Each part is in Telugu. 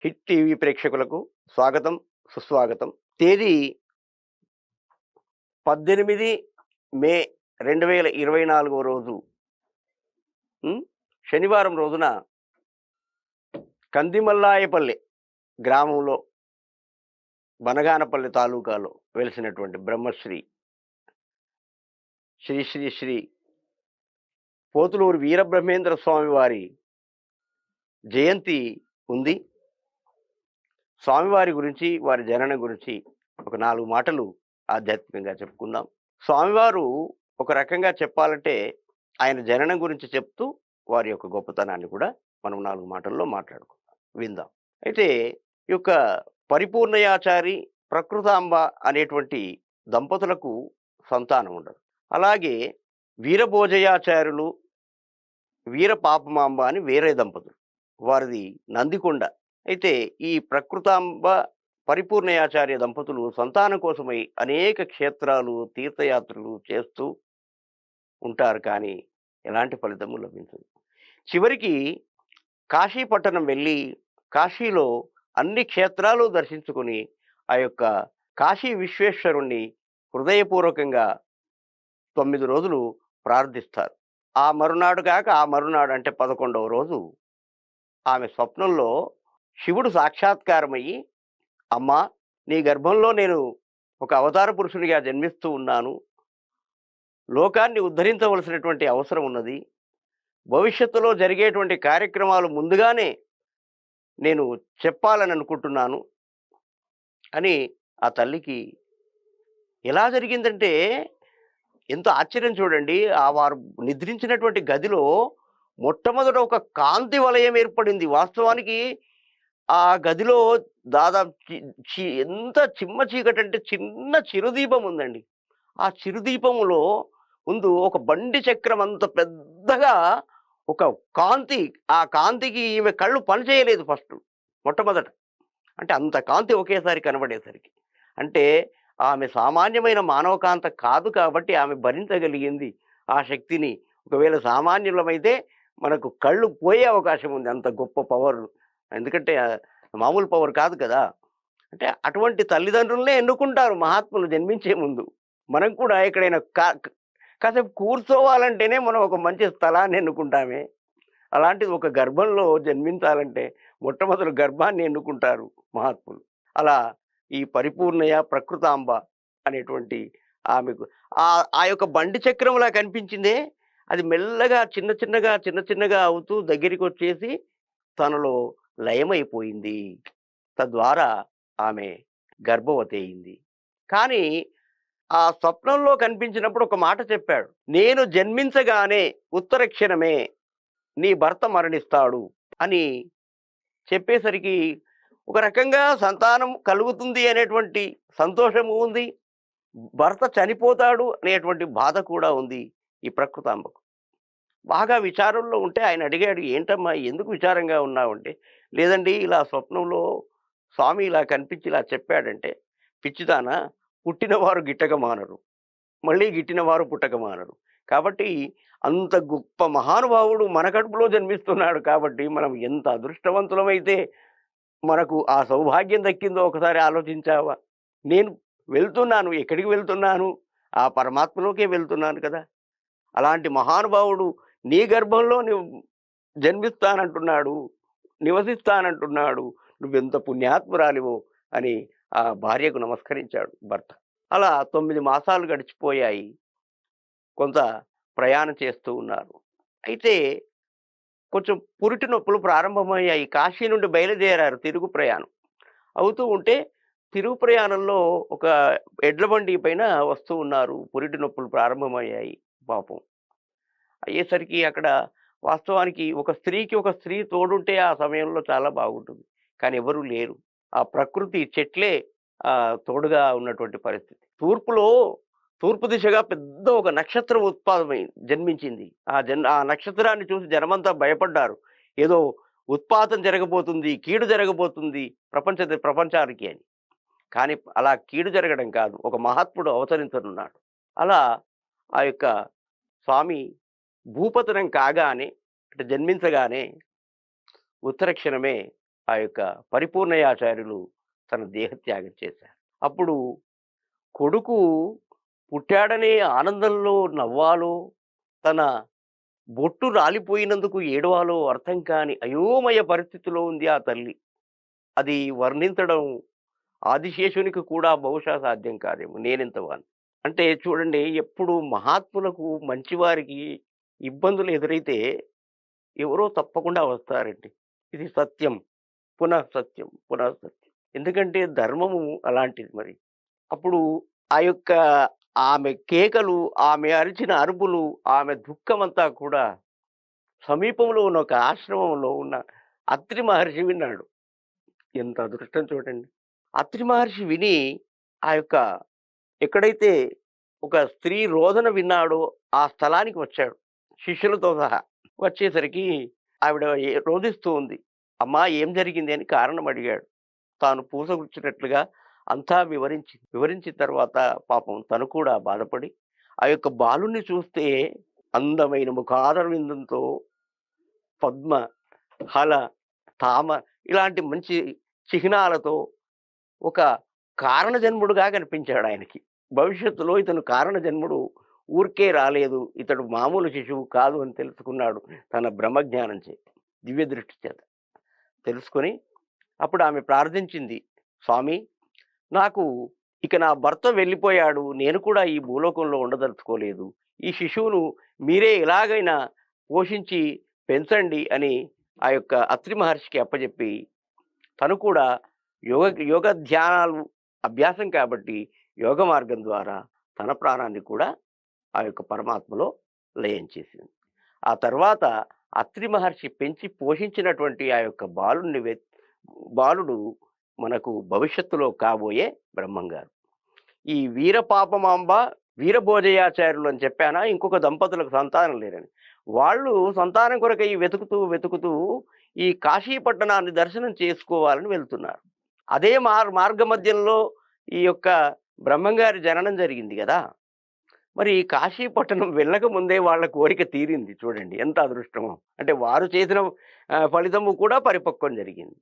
హిట్ టీవీ ప్రేక్షకులకు స్వాగతం, సుస్వాగతం. తేదీ 18 మే 2024 రోజు హ్మ్. శనివారం రోజున కందిమల్లాయపల్లె గ్రామంలో బనగానపల్లి తాలూకాలో వెలిసినటువంటి బ్రహ్మశ్రీ శ్రీ శ్రీ శ్రీ పోతులూరు వీరబ్రహ్మేంద్ర స్వామి వారి జయంతి ఉంది. స్వామివారి గురించి, వారి జననం గురించి ఒక 4 మాటలు ఆధ్యాత్మికంగా చెప్పుకుందాం. స్వామివారు ఒక రకంగా చెప్పాలంటే ఆయన జననం గురించి చెప్తూ వారి యొక్క గొప్పతనాన్ని కూడా మనం 4 మాటల్లో మాట్లాడుకుందాం, విందాం. అయితే ఈ యొక్క పరిపూర్ణయాచారి, ప్రకృతాంబ అనేటువంటి దంపతులకు సంతానం ఉండదు. అలాగే వీరభోజయాచార్యులు, వీర పాపమాంబ అని వేరే దంపతులు. వారిది నందికొండ. అయితే ఈ ప్రకృతాంబ, పరిపూర్ణయాచార్య దంపతులు సంతానం కోసమై అనేక క్షేత్రాలు, తీర్థయాత్రలు చేస్తూ ఉంటారు. కానీ ఎలాంటి ఫలితము లభించదు. చివరికి కాశీ పట్టణం వెళ్ళి కాశీలో అన్ని క్షేత్రాలు దర్శించుకుని ఆ యొక్క కాశీ విశ్వేశ్వరుణ్ణి హృదయపూర్వకంగా 9 రోజులు ప్రార్థిస్తారు. ఆ మరునాడు కాక ఆ మరునాడు అంటే 11వ రోజు ఆమె స్వప్నంలో శివుడు సాక్షాత్కారమయ్యి, అమ్మా, నీ గర్భంలో నేను ఒక అవతార పురుషునిగా జన్మిస్తూ ఉన్నాను. లోకాన్ని ఉద్ధరించవలసినటువంటి అవసరం ఉన్నది. భవిష్యత్తులో జరిగేటువంటి కార్యక్రమాలు ముందుగానే నేను చెప్పాలని అనుకుంటున్నాను అని ఆ తల్లికి ఎలా జరిగిందంటే ఎంత ఆశ్చర్యం చూడండి. వారు నిద్రించినటువంటి గదిలో మొట్టమొదట ఒక కాంతి వలయం ఏర్పడింది. వాస్తవానికి ఆ గదిలో దాదాపు ఎంత చిమ్మ చీకటంటే చిన్న చిరుదీపం ఉందండి. ఆ చిరుదీపములో ముందు ఒక బండి చక్రం అంత పెద్దగా ఒక కాంతి, ఆ కాంతికి ఈమె కళ్ళు పనిచేయలేదు ఫస్ట్ మొట్టమొదట. అంటే అంత కాంతి ఒకేసారి కనబడేసరికి. అంటే ఆమె సామాన్యమైన మానవ కాంత కాదు కాబట్టి ఆమె భరించగలిగింది ఆ శక్తిని. ఒకవేళ సామాన్యులమైతే మనకు కళ్ళు పోయే అవకాశం ఉంది. అంత గొప్ప పవర్. ఎందుకంటే మామూలు పవర్ కాదు కదా! అంటే అటువంటి తల్లిదండ్రులనే ఎన్నుకుంటారు మహాత్ములు జన్మించే ముందు. మనం కూడా ఎక్కడైనా కాసేపు కూర్చోవాలంటేనే మనం ఒక మంచి స్థలాన్ని ఎన్నుకుంటామే. అలాంటిది ఒక గర్భంలో జన్మించాలంటే మొట్టమొదటి గర్భాన్ని ఎన్నుకుంటారు మహాత్ములు. అలా ఈ పరిపూర్ణయ ప్రకృతాంబ అనేటువంటి ఆమెకు ఆ యొక్క బండి చక్రంలా కనిపించిందే, అది మెల్లగా చిన్న చిన్నగా అవుతూ దగ్గరికొచ్చేసి తనలో లయమైపోయింది. తద్వారా ఆమె గర్భవతి అయింది. కానీ ఆ స్వప్నంలో కనిపించినప్పుడు ఒక మాట చెప్పాడు. నేను జన్మించగానే ఉత్తర క్షణమే నీ భర్త మరణిస్తాడు అని చెప్పేసరికి ఒక రకంగా సంతానం కలుగుతుంది అనేటువంటి సంతోషము ఉంది. భర్త చనిపోతాడు అనేటువంటి బాధ కూడా ఉంది ఈ ప్రకృతాంబకు. బాగా విచారంలో ఉంటే ఆయన అడిగాడు, "ఏంటమ్మా, ఎందుకు విచారంగా ఉన్నావంటే?" "లేదండి, ఇలా స్వప్నంలో స్వామి ఇలా కనిపించి ఇలా చెప్పాడంటే." "పిచ్చిదానా, పుట్టినవారు గిట్టక మానరు. మళ్ళీ గిట్టినవారు పుట్టక మానరు. కాబట్టి అంత గొప్ప మహానుభావుడు మన కడుపులో జన్మిస్తున్నాడు కాబట్టి మనం ఎంత అదృష్టవంతులమైతే మనకు ఆ సౌభాగ్యం దక్కిందో ఒకసారి ఆలోచించావా? నేను వెళ్తున్నాను. ఎక్కడికి వెళ్తున్నాను? ఆ పరమాత్మలోకే వెళ్తున్నాను కదా! అలాంటి మహానుభావుడు నీ గర్భంలో నువ్వు జన్మిస్తానంటున్నాడు, నివసిస్తానంటున్నాడు. నువ్వెంత పుణ్యాత్మురాలివో అని ఆ భార్యకు నమస్కరించాడు భర్త. అలా 9 మాసాలు గడిచిపోయాయి. కొంత ప్రయాణం చేస్తూ ఉన్నారు. అయితే కొంచెం పురిటి నొప్పులు ప్రారంభమయ్యాయి. కాశీ నుండి బయలుదేరారు తిరుగు ప్రయాణం. అవుతూ ఉంటే తిరుగు ప్రయాణంలో ఒక ఎడ్ల బండి పైన వస్తూ ఉన్నారు. పురిటి నొప్పులు ప్రారంభమయ్యాయి పాపం. అయ్యేసరికి అక్కడ వాస్తవానికి ఒక స్త్రీ తోడుంటే ఆ సమయంలో చాలా బాగుంటుంది. కానీ ఎవరు లేరు. ఆ ప్రకృతి చెట్లే తోడుగా ఉన్నటువంటి పరిస్థితి. తూర్పు దిశగా పెద్ద ఒక నక్షత్రం జన్మించింది. ఆ నక్షత్రాన్ని చూసి జనమంతా భయపడ్డారు. ఏదో ఉత్పాతం జరగబోతుంది, కీడు జరగబోతుంది ప్రపంచానికి అని. కానీ అలా కీడు జరగడం కాదు. ఒక మహాత్ముడు అవతరించనున్నాడు. అలా ఆ యొక్క స్వామి భూపతనం కాగానే, అంటే జన్మించగానే ఉత్తర క్షణమే ఆ యొక్క పరిపూర్ణయాచార్యులు తన దేహత్యాగం చేశారు. అప్పుడు కొడుకు పుట్టాడనే ఆనందంలో నవ్వాలో, తన బొట్టు రాలిపోయినందుకు ఏడవాలో అర్థం కాని అయోమయ పరిస్థితిలో ఉంది ఆ తల్లి. అది వర్ణించడం ఆదిశేషునికి కూడా బహుశా సాధ్యం కాదేమో, నేనెంత వాడిని. అంటే చూడండి, ఎప్పుడు మహాత్ములకు, మంచివారికి ఇబ్బందులు ఎదురైతే ఎవరో తప్పకుండా వస్తారండి. ఇది సత్యం. పునః సత్యం, పునః సత్యం. ఎందుకంటే ధర్మము అలాంటిది మరి. అప్పుడు ఆ యొక్క ఆమె కేకలు, ఆమె అరిచిన అరుపులు, ఆమె దుఃఖమంతా కూడా సమీపంలో ఉన్న ఒక ఆశ్రమంలో ఉన్న అత్రి మహర్షి విన్నాడు. ఎంత అదృష్టం చూడండి. అత్రి మహర్షి విని ఆ యొక్క ఎక్కడైతే ఒక స్త్రీ రోదన విన్నాడో ఆ స్థలానికి వచ్చాడు శిష్యులతో సహా. వచ్చేసరికి ఆవిడ రోదిస్తూ ఉంది. అమ్మా, ఏం జరిగింది అని కారణం అడిగాడు. తాను పూసగుచ్చినట్లుగా అంతా వివరించిన తర్వాత పాపం తను కూడా బాధపడి ఆ యొక్క బాలుణ్ణి చూస్తే అందమైన ముఖాదర విందంతో పద్మ, హల, తామ ఇలాంటి మంచి చిహ్నాలతో ఒక కారణ జన్ముడుగా కనిపించాడు ఆయనకి. భవిష్యత్తులో ఇతను కారణ జన్ముడు, ఊరికే రాలేదు, ఇతడు మామూలు శిశువు కాదు అని తెలుసుకున్నాడు తన బ్రహ్మజ్ఞానం చేత, దివ్య దృష్టి చేత తెలుసుకొని. అప్పుడు ఆమె ప్రార్థించింది, స్వామి, నాకు ఇక నా భర్త వెళ్ళిపోయాడు, నేను కూడా ఈ భూలోకంలో ఉండదలుచుకోలేదు, ఈ శిశువును మీరే ఎలాగైనా పోషించి పెంచండి అని ఆ యొక్క అత్రి మహర్షికి అప్పచెప్పి, తను కూడా యోగ ధ్యానాలు అభ్యాసం కాబట్టి యోగ మార్గం ద్వారా తన ప్రాణాన్ని కూడా ఆ యొక్క పరమాత్మలో లయం చేసింది. ఆ తర్వాత అత్రి మహర్షి పెంచి పోషించినటువంటి ఆ యొక్క బాలుడు మనకు భవిష్యత్తులో కాబోయే బ్రహ్మంగారు. ఈ వీరపాపమాంబ, వీరభోజయాచార్యులు అని చెప్పానా, ఇంకొక దంపతులకు సంతానం లేరని. వాళ్ళు సంతానం కొరకై వెతుకుతూ ఈ కాశీ పట్టణాన్ని దర్శనం చేసుకోవాలని వెళ్తున్నారు. అదే మార్గ మధ్యంలో ఈ యొక్క బ్రహ్మంగారి జననం జరిగింది కదా. మరి కాశీ పట్టణం వెళ్ళక ముందే వాళ్ళ కోరిక తీరింది. చూడండి ఎంత అదృష్టమో. అంటే వారు చేసిన ఫలితము కూడా పరిపక్వం జరిగింది.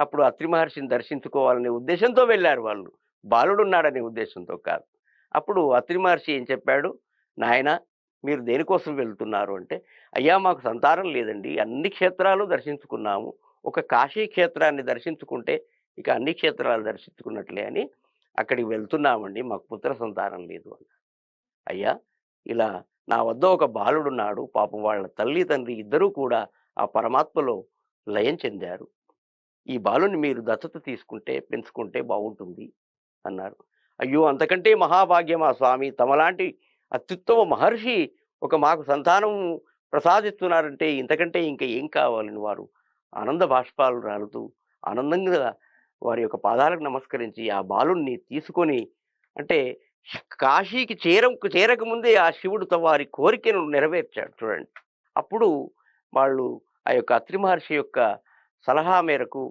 అప్పుడు అత్రి మహర్షిని దర్శించుకోవాలనే ఉద్దేశంతో వెళ్ళారు వాళ్ళు, బాలుడున్నాడనే ఉద్దేశంతో కాదు. అప్పుడు అత్రి మహర్షి ఏం చెప్పాడు, నాయన మీరు దేనికోసం వెళ్తున్నారు అంటే, అయ్యా మాకు సంతానం లేదండి, అన్ని క్షేత్రాలు దర్శించుకున్నాము, ఒక కాశీ క్షేత్రాన్ని దర్శించుకుంటే ఇక అన్ని క్షేత్రాలు దర్శించుకున్నట్లే అని అక్కడికి వెళ్తున్నామండి, మాకు పుత్ర సంతానం లేదు అన్న. అయ్యా, ఇలా నా వద్ద ఒక బాలుడున్నాడు, పాపం వాళ్ళ తల్లి తండ్రి ఇద్దరూ కూడా ఆ పరమాత్మలో లయం చెందారు, ఈ బాలుని మీరు దత్తత తీసుకుంటే పెంచుకుంటే బాగుంటుంది అన్నారు. అయ్యో, అంతకంటే మహాభాగ్యమా స్వామి, తమలాంటి అత్యుత్తమ మహర్షి ఒక మాకు సంతానం ప్రసాదిస్తున్నారంటే ఇంతకంటే ఇంకా ఏం కావాలని వారు ఆనంద బాష్పాలు రాలుతూ ఆనందంగా వారి యొక్క పాదాలకు నమస్కరించి ఆ బాలుణ్ణి తీసుకొని, అంటే కాశీకి చేరకముందే ఆ శివుడు వారి కోరికను నెరవేర్చాడు చూడండి. అప్పుడు వాళ్ళు ఆ యొక్క అత్రి మహర్షి యొక్క సలహా మేరకు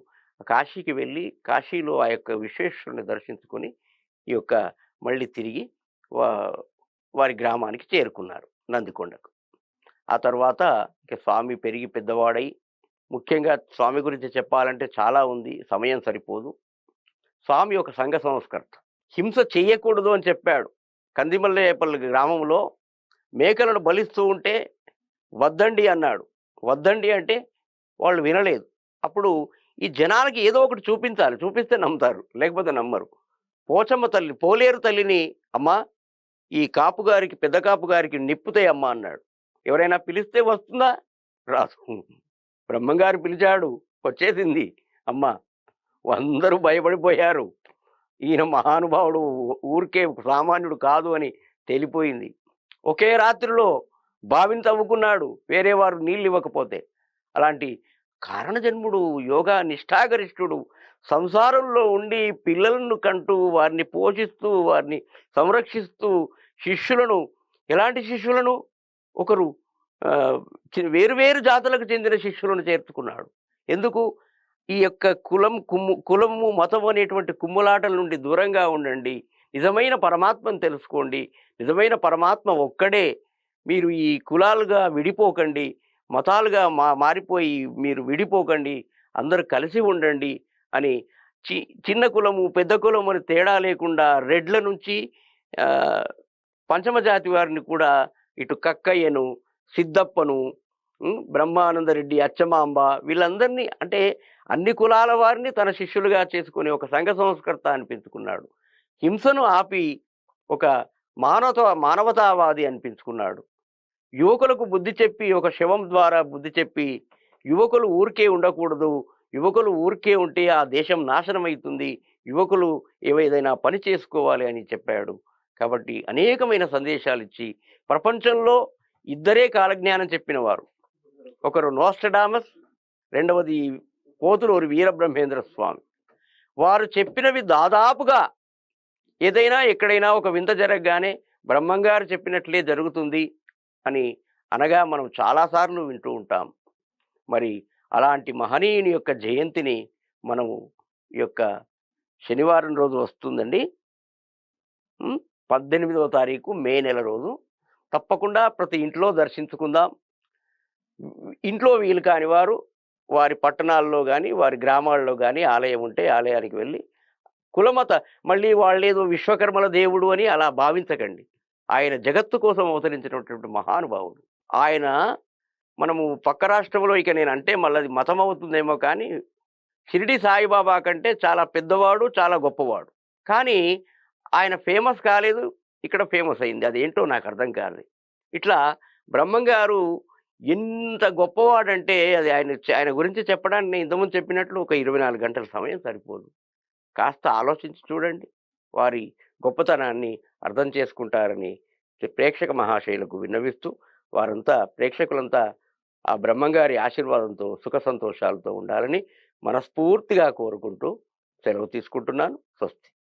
కాశీకి వెళ్ళి కాశీలో ఆ యొక్క విశ్వేశ్వరుని దర్శించుకొని ఈ యొక్క మళ్ళీ తిరిగి వారి గ్రామానికి చేరుకున్నారు, నందికొండకు. ఆ తర్వాత ఇక స్వామి పెరిగి పెద్దవాడై, ముఖ్యంగా స్వామి గురించి చెప్పాలంటే చాలా ఉంది, సమయం సరిపోదు. స్వామి ఒక సంఘ సంస్కర్త. హింస చెయ్యకూడదు అని చెప్పాడు. కందిమల్లేపల్లి గ్రామంలో మేకలను బలిస్తూ ఉంటే వద్దండి అన్నాడు. వద్దండి అంటే వాళ్ళు వినలేదు. అప్పుడు ఈ జనాలకి ఏదో ఒకటి చూపించాలి, చూపిస్తే నమ్ముతారు, లేకపోతే నమ్మరు. పోచమ్మ తల్లి, పోలేరు తల్లిని, అమ్మా ఈ కాపు గారికి, పెద్ద కాపు గారికి నిప్పుతాయి అమ్మా అన్నాడు. ఎవరైనా పిలిస్తే వస్తుందా? రాదు. బ్రహ్మంగారు పిలిచాడు, వచ్చేసింది అమ్మ. అందరూ భయపడిపోయారు. ఈయన మహానుభావుడు, ఊరికే సామాన్యుడు కాదు అని తేలిపోయింది. ఒకే రాత్రిలో బావిని తవ్వుకున్నాడు, వేరే వారు నీళ్ళు ఇవ్వకపోతే. అలాంటి కారణజన్ముడు, యోగా నిష్ఠాగరిష్ఠుడు, సంసారంలో ఉండి పిల్లలను కంటూ వారిని పోషిస్తూ వారిని సంరక్షిస్తూ శిష్యులను, ఎలాంటి శిష్యులను, ఒకరు వేరు జాతులకు చెందిన శిష్యులను చేర్చుకున్నాడు. ఎందుకు? ఈ యొక్క కులము మతం అనేటువంటి కుమ్ములాటల నుండి దూరంగా ఉండండి, నిజమైన పరమాత్మను తెలుసుకోండి, నిజమైన పరమాత్మ ఒక్కడే, మీరు ఈ కులాలుగా విడిపోకండి, మతాలుగా మారిపోయి మీరు విడిపోకండి, అందరూ కలిసి ఉండండి అని చి చిన్న కులము, పెద్ద కులము అని తేడా లేకుండా రెడ్ల నుంచి ఆహ్, పంచమ జాతి వారిని కూడా ఇటు కక్కయ్యను, సిద్దప్పను, బ్రహ్మానందరెడ్డి, అచ్చమాంబ వీళ్ళందరినీ అంటే అన్ని కులాల వారిని తన శిష్యులుగా చేసుకొని ఒక సంఘ సంస్కర్త అనిపించుకున్నాడు. హింసను ఆపి ఒక మానవతావాది అనిపించుకున్నాడు. యువకులకు బుద్ధి చెప్పి ఒక శవం ద్వారా బుద్ధి చెప్పి యువకులు ఊరికే ఉండకూడదు. యువకులు ఊరికే ఉంటే ఆ దేశం నాశనమైతుంది. యువకులు ఏదైనా పని చేసుకోవాలి అని చెప్పాడు. కాబట్టి అనేకమైన సందేశాలిచ్చి ప్రపంచంలో ఇద్దరే కాలజ్ఞానం చెప్పినవారు. ఒకరు నోస్ట్రడామస్, రెండవది పోతులూరి వీరబ్రహ్మేంద్ర స్వామి. వారు చెప్పినవి దాదాపుగా ఏదైనా ఎక్కడైనా ఒక వింత జరగగానే బ్రహ్మంగారు చెప్పినట్లే జరుగుతుంది అని అనగా మనం చాలాసార్లు వింటూ ఉంటాం. మరి అలాంటి మహనీయుని యొక్క జయంతిని మనము ఈ యొక్క శనివారం రోజు వస్తుందండి. 18వ తారీఖు మే నెల రోజు తప్పకుండా ప్రతి ఇంట్లో దర్శించుకుందాం. ఇంట్లో వీలు కాని వారు వారి పట్టణాల్లో గాని, వారి గ్రామాల్లో గాని ఆలయం ఉంటే ఆలయానికి వెళ్ళి కులమత మళ్ళీ వాళ్ళేదో విశ్వకర్మల దేవుడు అని అలా భావించకండి. ఆయన జగత్తు కోసం అవతరించినటువంటి మహానుభావుడు. ఆయన మనము పక్క రాష్ట్రంలో ఇక నేనంటే మళ్ళది మతం అవుతుందేమో కానీ, షిరిడి సాయిబాబా కంటే చాలా పెద్దవాడు, చాలా గొప్పవాడు. కానీ ఆయన ఫేమస్ కాలేదు. ఇక్కడ ఫేమస్ అయింది. అదేంటో నాకు అర్థం కాలేదు. ఇట్లా బ్రహ్మంగారు ఎంత గొప్పవాడంటే అది ఆయన గురించి చెప్పడానికి నేను ఇంతకుముందు చెప్పినట్లు ఒక 24 గంటల సమయం సరిపోదు. కాస్త ఆలోచించి చూడండి. వారి గొప్పతనాన్ని అర్థం చేసుకుంటారని ప్రేక్షక మహాశయులకు విన్నవిస్తూ, వారంతా ప్రేక్షకులంతా ఆ బ్రహ్మంగారి ఆశీర్వాదంతో సుఖ సంతోషాలతో ఉండాలని మనస్ఫూర్తిగా కోరుకుంటూ సెలవు తీసుకుంటున్నాను. స్వస్తి.